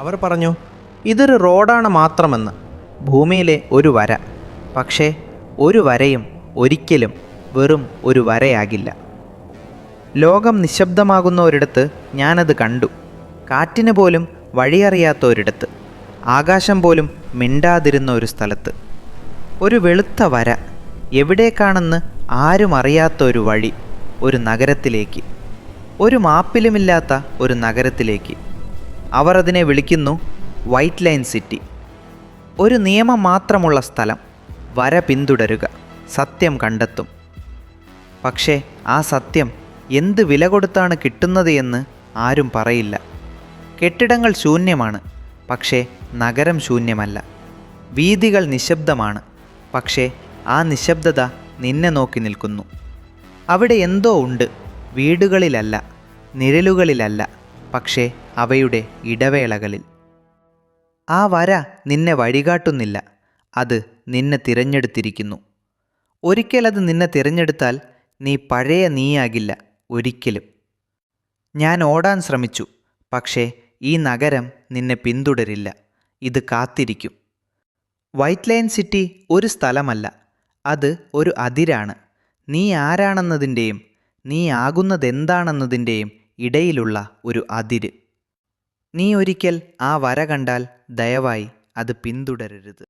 അവർ പറഞ്ഞു, ഇതൊരു റോഡാണ് മാത്രമെന്ന്, ഭൂമിയിലെ ഒരു വര. പക്ഷേ ഒരു വരയും ഒരിക്കലും വെറും ഒരു വരയാകില്ല. ലോകം നിശബ്ദമാകുന്ന ഒരിടത്ത് ഞാനത് കണ്ടു. കാറ്റിന് പോലും വഴിയറിയാത്ത ഒരിടത്ത്, ആകാശം പോലും മിണ്ടാതിരുന്ന ഒരു സ്ഥലത്ത്. ഒരു വെളുത്ത വര, എവിടേക്കാണെന്ന് ആരും അറിയാത്ത ഒരു വഴി, ഒരു നഗരത്തിലേക്ക്, ഒരു മാപ്പിലുമില്ലാത്ത ഒരു നഗരത്തിലേക്ക്. അവർ അതിനെ വിളിക്കുന്നു വൈറ്റ് ലൈൻ സിറ്റി. ഒരു നിയമം മാത്രമുള്ള സ്ഥലം, വര പിന്തുടരുക, സത്യം കണ്ടെത്തും. പക്ഷേ ആ സത്യം എന്ത് വില കൊടുത്താണ് കിട്ടുന്നത് എന്ന് ആരും പറയില്ല. കെട്ടിടങ്ങൾ ശൂന്യമാണ്, പക്ഷേ നഗരം ശൂന്യമല്ല. വീഥികൾ നിശബ്ദമാണ്, പക്ഷേ ആ നിശബ്ദത നിന്നെ നോക്കി നിൽക്കുന്നു. അവിടെ എന്തോ ഉണ്ട്, വീടുകളിലല്ല, നിഴലുകളിലല്ല, പക്ഷേ അവയുടെ ഇടവേളകളിൽ. ആ വര നിന്നെ വഴികാട്ടുന്നില്ല, അത് നിന്നെ തിരഞ്ഞെടുത്തിരിക്കുന്നു. ഒരിക്കലത് നിന്നെ തിരഞ്ഞെടുത്താൽ നീ പഴയ നീയാകില്ല ഒരിക്കലും. ഞാൻ ഓടാൻ ശ്രമിച്ചു, പക്ഷേ ഈ നഗരം നിന്നെ പിന്തുടരില്ല, ഇത് കാത്തിരിക്കും. വൈറ്റ് ലൈൻ സിറ്റി ഒരു സ്ഥലമല്ല, അത് ഒരു അതിരാണ്. നീ ആരാണെന്നതിൻ്റെയും നീ ആകുന്നതെന്താണെന്നതിൻ്റെയും ഇടയിലുള്ള ഒരു അതിര്. നീ ഒരിക്കൽ ആ വര കണ്ടാൽ ദയവായി അത് പിന്തുടരരുത്.